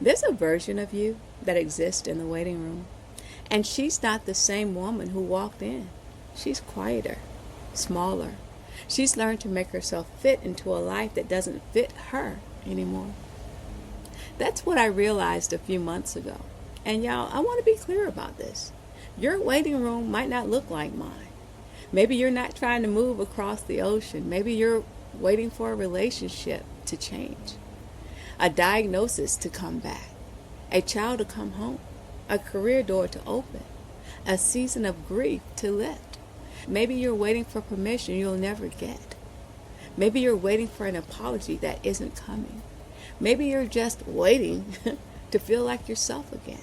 There's a version of you that exists in the waiting room, and she's not the same woman who walked in. She's quieter, smaller. She's learned to make herself fit into a life that doesn't fit her anymore. That's what I realized a few months ago. And y'all, I want to be clear about this. Your waiting room might not look like mine. Maybe you're not trying to move across the ocean. Maybe you're waiting for a relationship to change, a diagnosis to come back, a child to come home, a career door to open, a season of grief to lift. Maybe you're waiting for permission you'll never get. Maybe you're waiting for an apology that isn't coming. Maybe you're just waiting to feel like yourself again.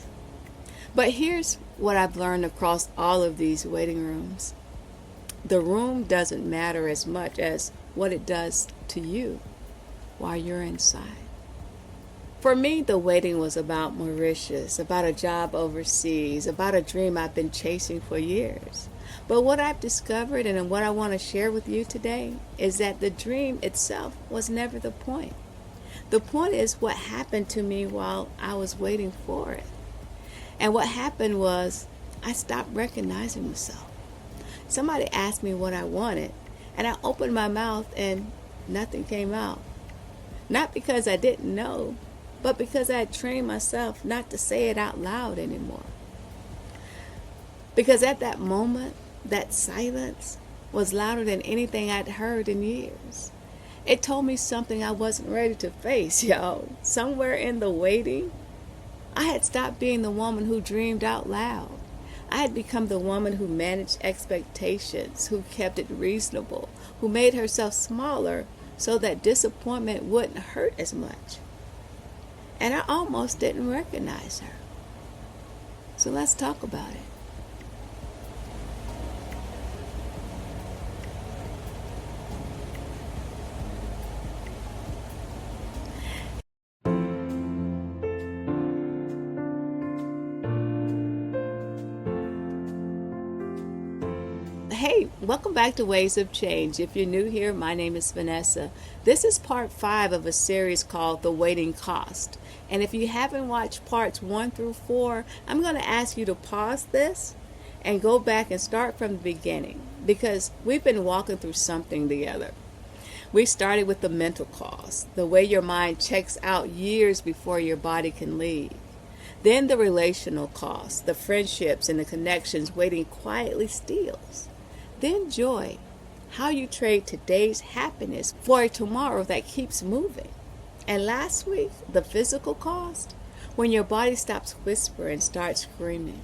But here's what I've learned across all of these waiting rooms. The room doesn't matter as much as what it does to you while you're inside. For me, the waiting was about Mauritius, about a job overseas, about a dream I've been chasing for years. But what I've discovered and what I want to share with you today is that the dream itself was never the point. The point is what happened to me while I was waiting for it. And what happened was I stopped recognizing myself. Somebody asked me what I wanted, and I opened my mouth and nothing came out. Not because I didn't know, but because I had trained myself not to say it out loud anymore. Because at that moment, that silence was louder than anything I'd heard in years. It told me something I wasn't ready to face, y'all. Somewhere in the waiting, I had stopped being the woman who dreamed out loud. I had become the woman who managed expectations, who kept it reasonable, who made herself smaller so that disappointment wouldn't hurt as much. And I almost didn't recognize her. So let's talk about it. Hey, welcome back to Ways of Change. If you're new here, my name is Vanessa. This is part 5 of a series called The Waiting Cost. And if you haven't watched parts 1 through 4, I'm going to ask you to pause this and go back and start from the beginning, because we've been walking through something together. We started with the mental cost, the way your mind checks out years before your body can leave. Then the relational cost, the friendships and the connections waiting quietly steals. Then joy, how you trade today's happiness for a tomorrow that keeps moving. And last week, the physical cost, when your body stops whispering and starts screaming.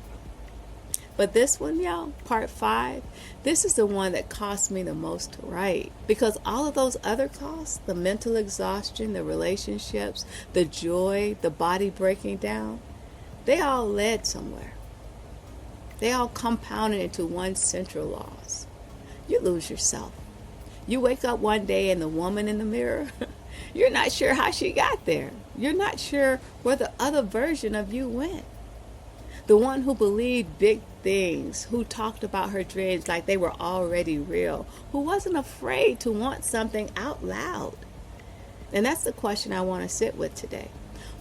But this one, y'all, part 5, this is the one that cost me the most to write. Because all of those other costs, the mental exhaustion, the relationships, the joy, the body breaking down, they all led somewhere. They all compounded into one central loss. You lose yourself. You wake up one day and the woman in the mirror, you're not sure how she got there. You're not sure where the other version of you went. The one who believed big things, who talked about her dreams like they were already real, who wasn't afraid to want something out loud. And that's the question I want to sit with today.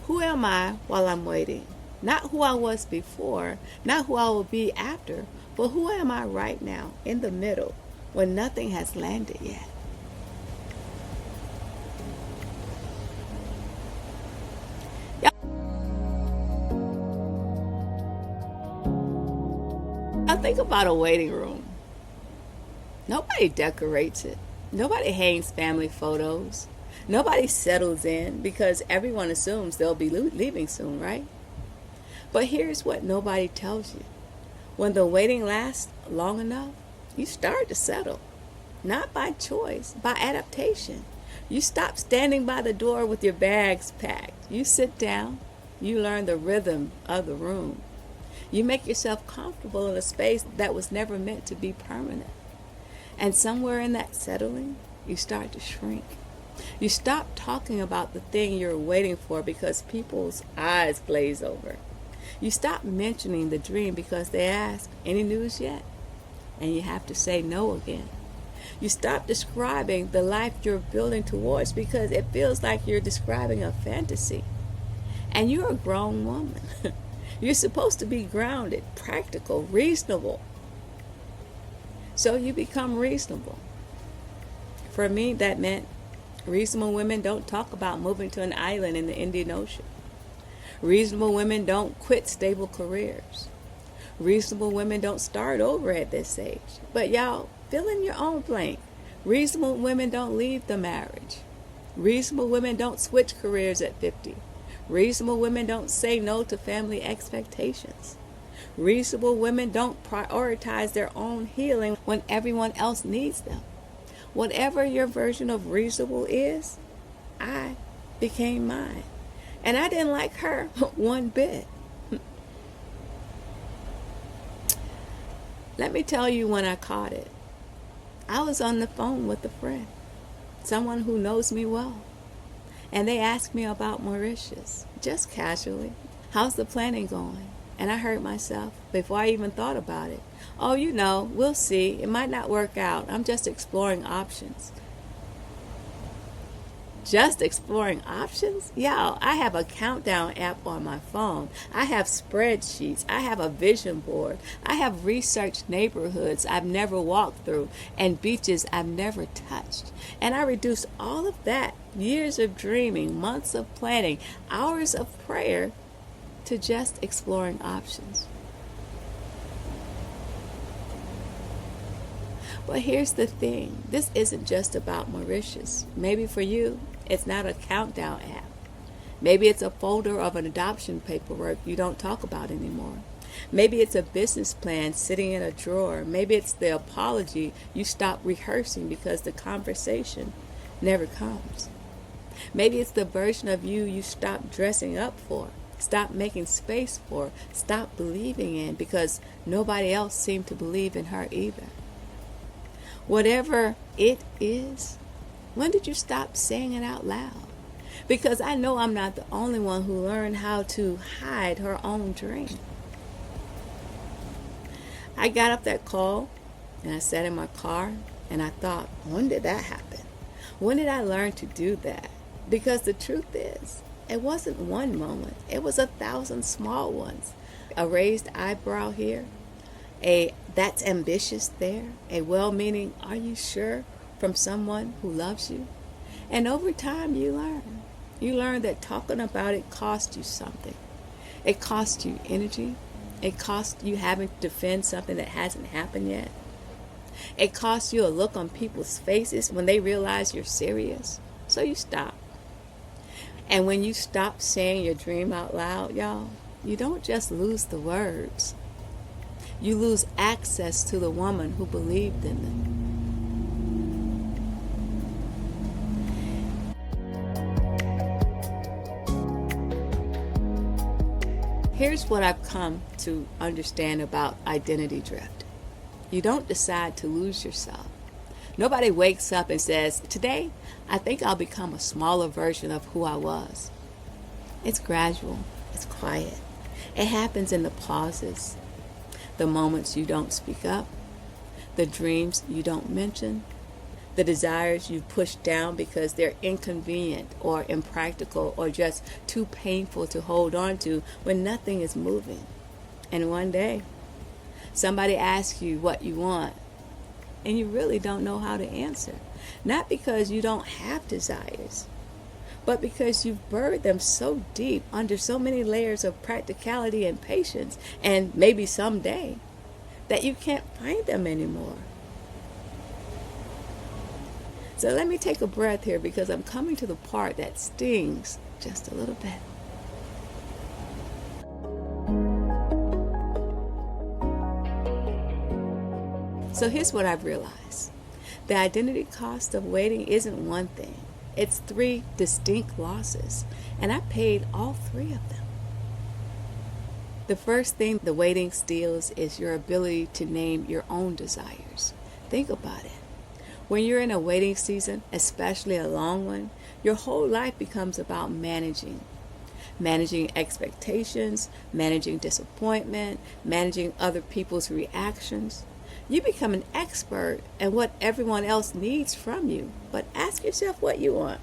Who am I while I'm waiting? Not who I was before, not who I will be after, but who am I right now, in the middle, when nothing has landed yet? Now think about a waiting room. Nobody decorates it. Nobody hangs family photos. Nobody settles in because everyone assumes they'll be leaving soon, right? But here's what nobody tells you. When the waiting lasts long enough, you start to settle. Not by choice, by adaptation. You stop standing by the door with your bags packed. You sit down. You learn the rhythm of the room. You make yourself comfortable in a space that was never meant to be permanent. And somewhere in that settling, you start to shrink. You stop talking about the thing you're waiting for because people's eyes glaze over. You stop mentioning the dream because they ask, any news yet? And you have to say no again. You stop describing the life you're building towards because it feels like you're describing a fantasy. And you're a grown woman. You're supposed to be grounded, practical, reasonable. So you become reasonable. For me, that meant reasonable women don't talk about moving to an island in the Indian Ocean. Reasonable women don't quit stable careers. Reasonable women don't start over at this age. But y'all, fill in your own blank. Reasonable women don't leave the marriage. Reasonable women don't switch careers at 50. Reasonable women don't say no to family expectations. Reasonable women don't prioritize their own healing when everyone else needs them. Whatever your version of reasonable is, I became mine. And I didn't like her one bit. Let me tell you when I caught it. I was on the phone with a friend, someone who knows me well. And they asked me about Mauritius, just casually. How's the planning going? And I heard myself before I even thought about it. Oh, we'll see. It might not work out. I'm just exploring options. Just exploring options? Y'all, I have a countdown app on my phone. I have spreadsheets. I have a vision board. I have researched neighborhoods I've never walked through and beaches I've never touched. And I reduced all of that, years of dreaming, months of planning, hours of prayer, to just exploring options. But here's the thing. This isn't just about Mauritius. Maybe for you, it's not a countdown app. Maybe it's a folder of an adoption paperwork you don't talk about anymore. Maybe it's a business plan sitting in a drawer. Maybe it's the apology you stop rehearsing because the conversation never comes. Maybe it's the version of you stop dressing up for, stop making space for, stop believing in because nobody else seemed to believe in her either. Whatever it is, when did you stop saying it out loud? Because I know I'm not the only one who learned how to hide her own dream. I got up that call and I sat in my car and I thought, when did that happen? When did I learn to do that? Because the truth is, it wasn't one moment. It was 1,000 small ones. A raised eyebrow here, a that's ambitious there, a well-meaning are you sure from someone who loves you. And over time you learn. You learn that talking about it costs you something. It costs you energy. It costs you having to defend something that hasn't happened yet. It costs you a look on people's faces when they realize you're serious. So you stop. And when you stop saying your dream out loud, y'all, you don't just lose the words. You lose access to the woman who believed in them. Here's what I've come to understand about identity drift. You don't decide to lose yourself. Nobody wakes up and says, today, I think I'll become a smaller version of who I was. It's gradual. It's quiet. It happens in the pauses, the moments you don't speak up, the dreams you don't mention, the desires you push down because they're inconvenient or impractical or just too painful to hold on to when nothing is moving. And one day, somebody asks you what you want, and you really don't know how to answer. Not because you don't have desires, but because you've buried them so deep under so many layers of practicality and patience, and maybe someday, that you can't find them anymore. So let me take a breath here because I'm coming to the part that stings just a little bit. So here's what I've realized. The identity cost of waiting isn't one thing. It's 3 distinct losses, and I paid all 3 of them. The first thing the waiting steals is your ability to name your own desires. Think about it. When you're in a waiting season, especially a long one, your whole life becomes about managing. Managing expectations, managing disappointment, managing other people's reactions. You become an expert at what everyone else needs from you. But ask yourself what you want.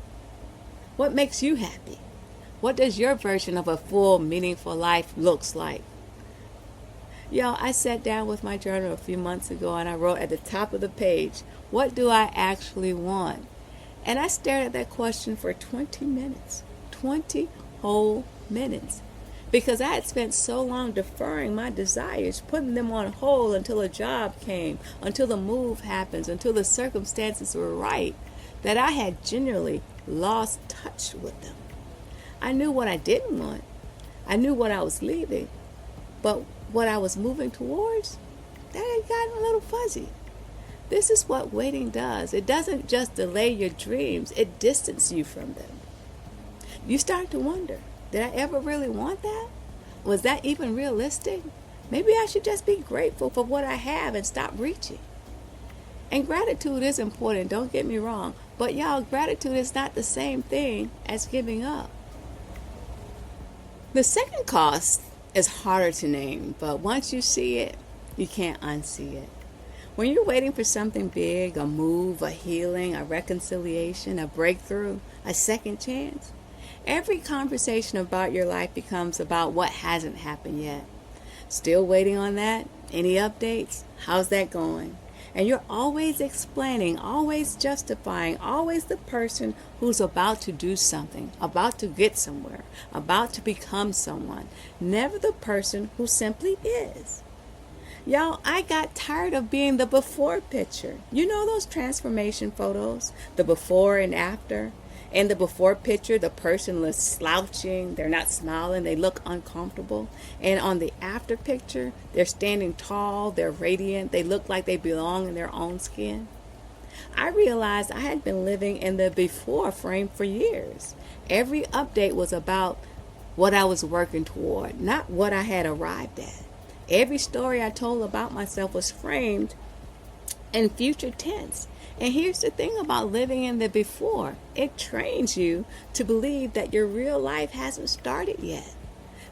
What makes you happy? What does your version of a full, meaningful life looks like? Y'all, I sat down with my journal a few months ago and I wrote at the top of the page, what do I actually want? And I stared at that question for 20 minutes. 20 whole minutes. Because I had spent so long deferring my desires, putting them on hold until a job came, until the move happens, until the circumstances were right, that I had genuinely lost touch with them. I knew what I didn't want. I knew what I was leaving. But what I was moving towards, that had gotten a little fuzzy. This is what waiting does. It doesn't just delay your dreams, it distances you from them. You start to wonder, did I ever really want that? Was that even realistic? Maybe I should just be grateful for what I have and stop reaching. And gratitude is important, don't get me wrong. But y'all, gratitude is not the same thing as giving up. The second cost is harder to name, but once you see it, you can't unsee it. When you're waiting for something big, a move, a healing, a reconciliation, a breakthrough, a second chance, every conversation about your life becomes about what hasn't happened yet. Still waiting on that? Any updates? How's that going? And you're always explaining, always justifying, always the person who's about to do something, about to get somewhere, about to become someone. Never the person who simply is. Y'all, I got tired of being the before picture. You know those transformation photos? The before and after? In the before picture, the person is slouching, they're not smiling, they look uncomfortable. And on the after picture, they're standing tall, they're radiant, they look like they belong in their own skin. I realized I had been living in the before frame for years. Every update was about what I was working toward, not what I had arrived at. Every story I told about myself was framed in future tense. And here's the thing about living in the before. It trains you to believe that your real life hasn't started yet.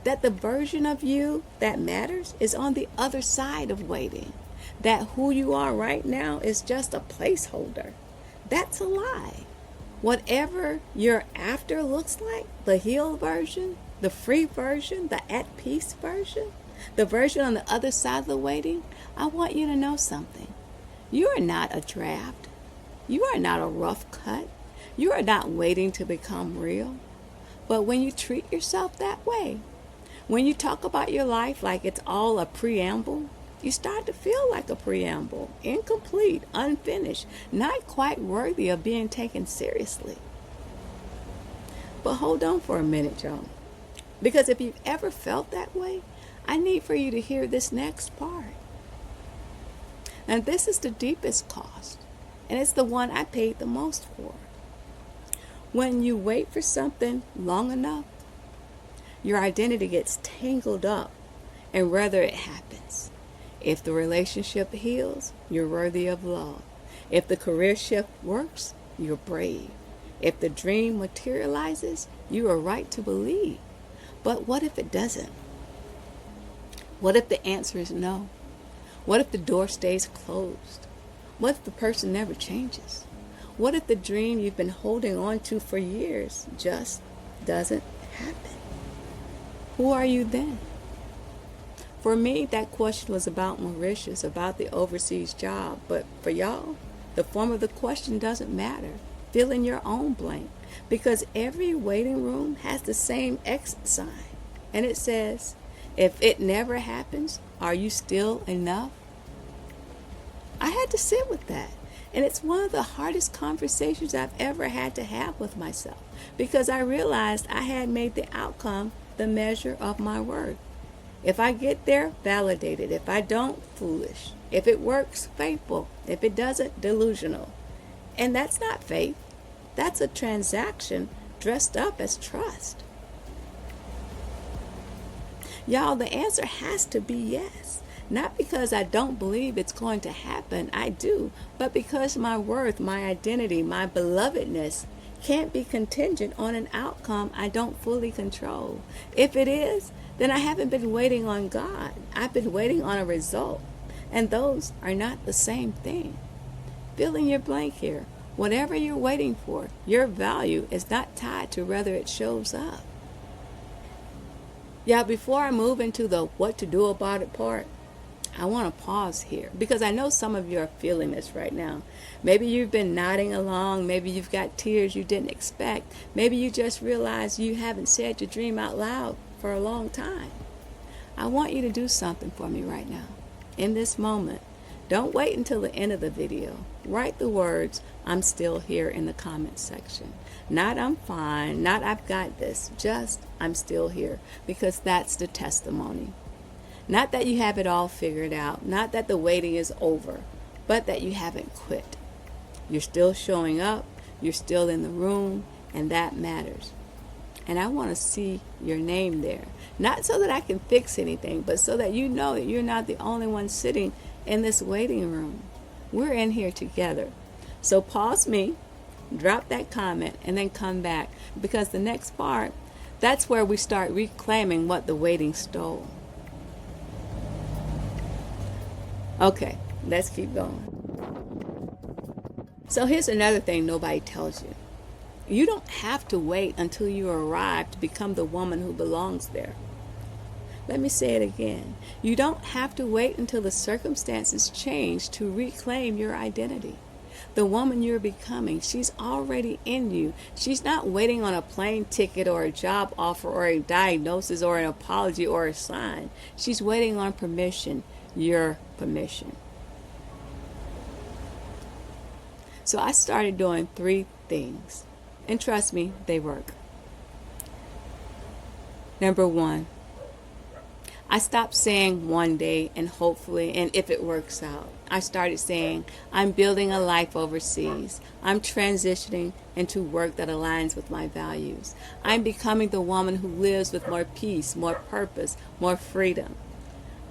That the version of you that matters is on the other side of waiting. That who you are right now is just a placeholder. That's a lie. Whatever your after looks like, the healed version, the free version, the at peace version, the version on the other side of the waiting, I want you to know something. You are not a draft. You are not a rough cut. You are not waiting to become real. But when you treat yourself that way, when you talk about your life like it's all a preamble, you start to feel like a preamble, incomplete, unfinished, not quite worthy of being taken seriously. But hold on for a minute, y'all. Because if you've ever felt that way, I need for you to hear this next part. And this is the deepest cost. And it's the one I paid the most for. When you wait for something long enough, your identity gets tangled up in whether it happens. If the relationship heals, you're worthy of love. If the career shift works, you're brave. If the dream materializes, you are right to believe. But what if it doesn't? What if the answer is no? What if the door stays closed? What if the person never changes? What if the dream you've been holding on to for years just doesn't happen? Who are you then? For me, that question was about Mauritius, about the overseas job. But for y'all, the form of the question doesn't matter. Fill in your own blank. Because every waiting room has the same exit sign. And it says, if it never happens, are you still enough? I had to sit with that. And it's one of the hardest conversations I've ever had to have with myself. Because I realized I had made the outcome the measure of my worth. If I get there, validated. If I don't, foolish. If it works, faithful. If it doesn't, delusional. And that's not faith. That's a transaction dressed up as trust. Y'all, the answer has to be yes. Not because I don't believe it's going to happen, I do, but because my worth, my identity, my belovedness can't be contingent on an outcome I don't fully control. If it is, then I haven't been waiting on God. I've been waiting on a result. And those are not the same thing. Fill in your blank here. Whatever you're waiting for, your value is not tied to whether it shows up. Yeah, before I move into the what to do about it part, I want to pause here because I know some of you are feeling this right now. Maybe you've been nodding along. Maybe you've got tears you didn't expect. Maybe you just realized you haven't said your dream out loud for a long time. I want you to do something for me right now. In this moment, don't wait until the end of the video. Write the words, "I'm still here," in the comments section. Not "I'm fine," not "I've got this," just "I'm still here," because that's the testimony. Not that you have it all figured out, not that the waiting is over, but that you haven't quit. You're still showing up, you're still in the room, and that matters. And I want to see your name there. Not so that I can fix anything, but so that you know that you're not the only one sitting in this waiting room. We're in here together. So pause me, drop that comment, and then come back. Because the next part, that's where we start reclaiming what the waiting stole. Okay, let's keep going. So here's another thing nobody tells you. You don't have to wait until you arrive to become the woman who belongs there. Let me say it again. You don't have to wait until the circumstances change to reclaim your identity. The woman you're becoming, she's already in you. She's not waiting on a plane ticket or a job offer or a diagnosis or an apology or a sign. She's waiting on permission, your permission. So I started doing 3 things. And trust me, they work. Number 1, I stopped saying one day and hopefully and if it works out. I started saying, I'm building a life overseas. I'm transitioning into work that aligns with my values. I'm becoming the woman who lives with more peace, more purpose, more freedom.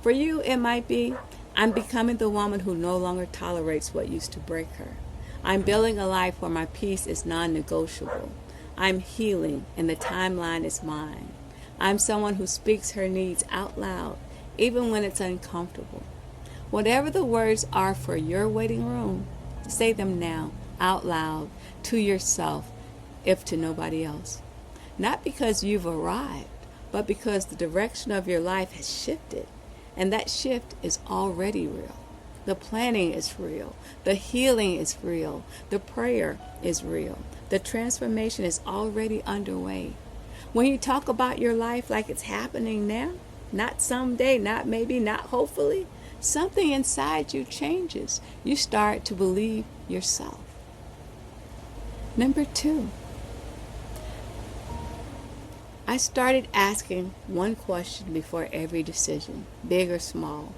For you, it might be, I'm becoming the woman who no longer tolerates what used to break her. I'm building a life where my peace is non-negotiable. I'm healing and the timeline is mine. I'm someone who speaks her needs out loud, even when it's uncomfortable. Whatever the words are for your waiting room, say them now, out loud, to yourself, if to nobody else. Not because you've arrived, but because the direction of your life has shifted, and that shift is already real. The planning is real. The healing is real. The prayer is real. The transformation is already underway. When you talk about your life like it's happening now, not someday, not maybe, not hopefully, something inside you changes. You start to believe yourself. Number 2, I started asking one question before every decision, big or small.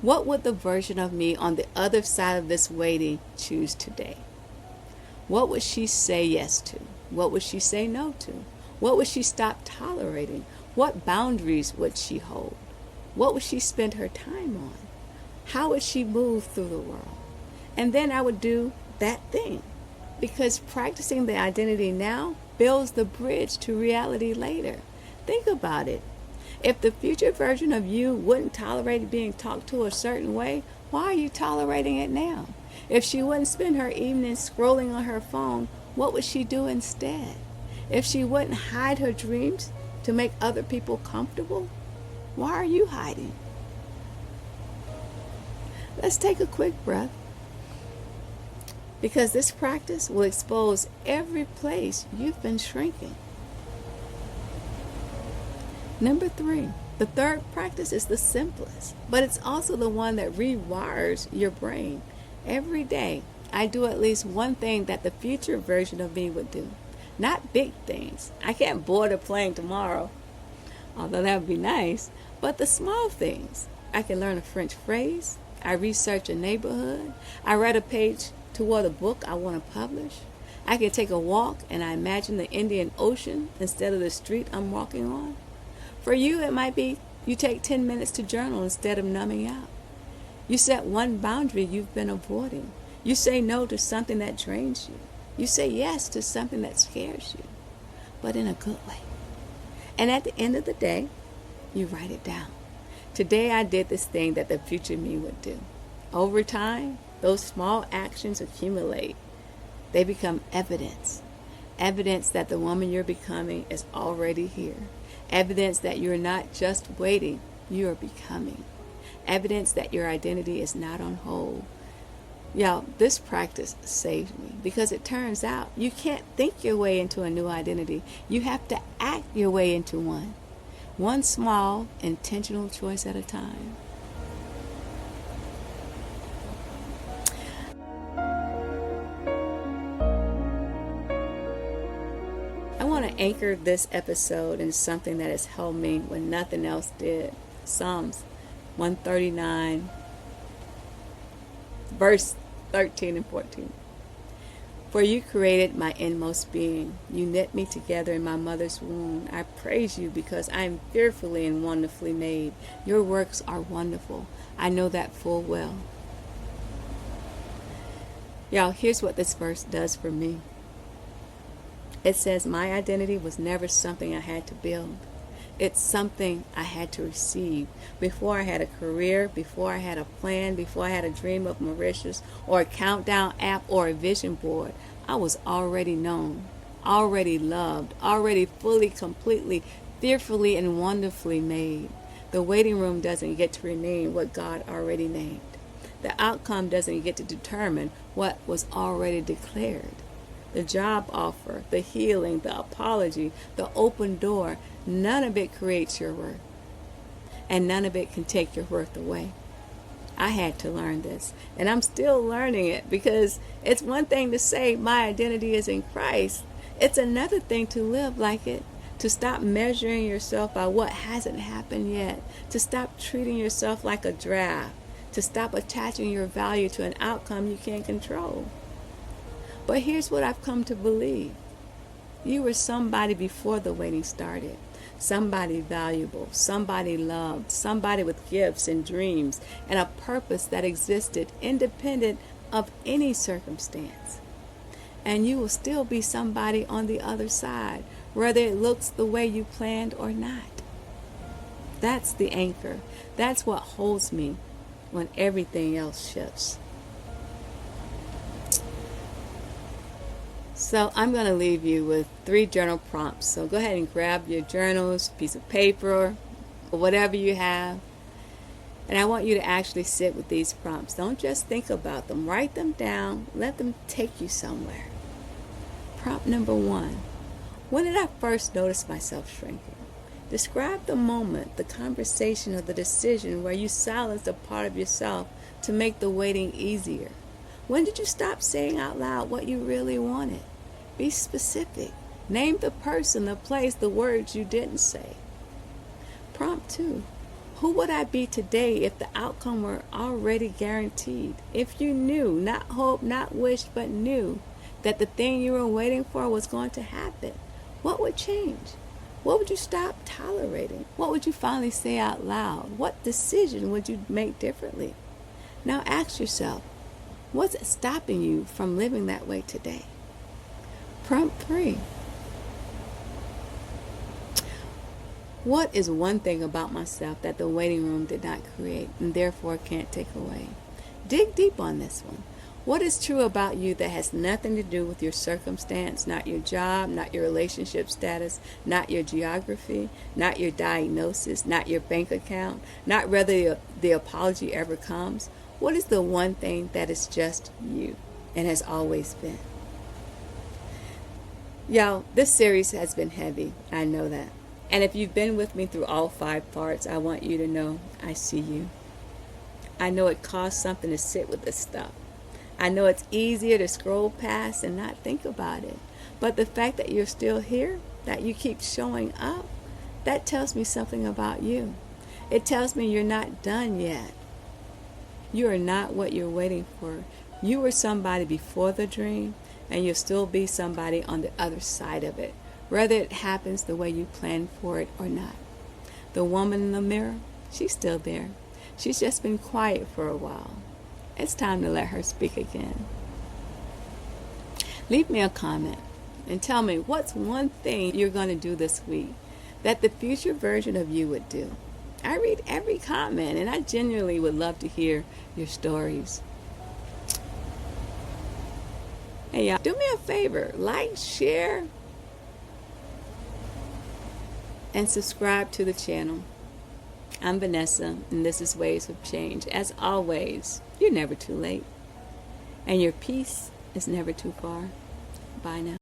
What would the version of me on the other side of this waiting choose today? What would she say yes to? What would she say no to? What would she stop tolerating? What boundaries would she hold? What would she spend her time on? How would she move through the world? And then I would do that thing. Because practicing the identity now builds the bridge to reality later. Think about it. If the future version of you wouldn't tolerate being talked to a certain way, why are you tolerating it now? If she wouldn't spend her evenings scrolling on her phone, what would she do instead? If she wouldn't hide her dreams to make other people comfortable, why are you hiding? Let's take a quick breath, because this practice will expose every place you've been shrinking. Number 3, the third practice is the simplest, but it's also the one that rewires your brain. Every day, I do at least one thing that the future version of me would do. Not big things. I can't board a plane tomorrow, although that would be nice, but the small things. I can learn a French phrase. I research a neighborhood. I read a page toward a book I want to publish. I can take a walk and I imagine the Indian Ocean instead of the street I'm walking on. For you, it might be you take 10 minutes to journal instead of numbing out. You set one boundary you've been avoiding. You say no to something that drains you. You say yes to something that scares you, but in a good way. And at the end of the day, you write it down. Today I did this thing that the future me would do. Over time, those small actions accumulate. They become evidence. Evidence that the woman you're becoming is already here. Evidence that you're not just waiting, you are becoming. Evidence that your identity is not on hold. Y'all, this practice saved me because it turns out you can't think your way into a new identity. You have to act your way into one. One small, intentional choice at a time. I want to anchor this episode in something that has helped me when nothing else did. Psalms 139, verse 13 and 14. For you created my inmost being. You knit me together in my mother's womb. I praise you because I am fearfully and wonderfully made. Your works are wonderful. I know that full well. Y'all, here's what this verse does for me. It says my identity was never something I had to build. It's something I had to receive. Before I had a career, before I had a plan, before I had a dream of Mauritius or a countdown app or a vision board, I was already known, already loved, already fully, completely, fearfully, and wonderfully made. The waiting room doesn't get to rename what God already named. The outcome doesn't get to determine what was already declared. The job offer, the healing, the apology, the open door, none of it creates your worth. And none of it can take your worth away. I had to learn this, and I'm still learning it because it's one thing to say my identity is in Christ. It's another thing to live like it, to stop measuring yourself by what hasn't happened yet, to stop treating yourself like a draft, to stop attaching your value to an outcome you can't control. But here's what I've come to believe. You were somebody before the waiting started. Somebody valuable, somebody loved, somebody with gifts and dreams and a purpose that existed independent of any circumstance. And you will still be somebody on the other side, whether it looks the way you planned or not. That's the anchor. That's what holds me when everything else shifts. So I'm going to leave you with 3 journal prompts. So go ahead and grab your journals, piece of paper, or whatever you have. And I want you to actually sit with these prompts. Don't just think about them. Write them down. Let them take you somewhere. Prompt number 1. When did I first notice myself shrinking? Describe the moment, the conversation, or the decision where you silenced a part of yourself to make the waiting easier. When did you stop saying out loud what you really wanted? Be specific. Name the person, the place, the words you didn't say. Prompt 2. Who would I be today if the outcome were already guaranteed? If you knew, not hoped, not wished, but knew that the thing you were waiting for was going to happen, what would change? What would you stop tolerating? What would you finally say out loud? What decision would you make differently? Now ask yourself, what's stopping you from living that way today? Prompt 3. What is one thing about myself that the waiting room did not create and therefore can't take away? Dig deep on this one. What is true about you that has nothing to do with your circumstance, not your job, not your relationship status, not your geography, not your diagnosis, not your bank account, not whether the apology ever comes? What is the one thing that is just you and has always been? Y'all, this series has been heavy. I know that. And if you've been with me through all 5 parts, I want you to know I see you. I know it costs something to sit with this stuff. I know it's easier to scroll past and not think about it. But the fact that you're still here, that you keep showing up, that tells me something about you. It tells me you're not done yet. You are not what you're waiting for. You were somebody before the dream, and you'll still be somebody on the other side of it, whether it happens the way you planned for it or not. The woman in the mirror, she's still there. She's just been quiet for a while. It's time to let her speak again. Leave me a comment and tell me what's one thing you're going to do this week that the future version of you would do. I read every comment, and I genuinely would love to hear your stories. Hey, y'all, do me a favor. Like, share, and subscribe to the channel. I'm Vanessa, and this is Ways of Change. As always, you're never too late, and your peace is never too far. Bye now.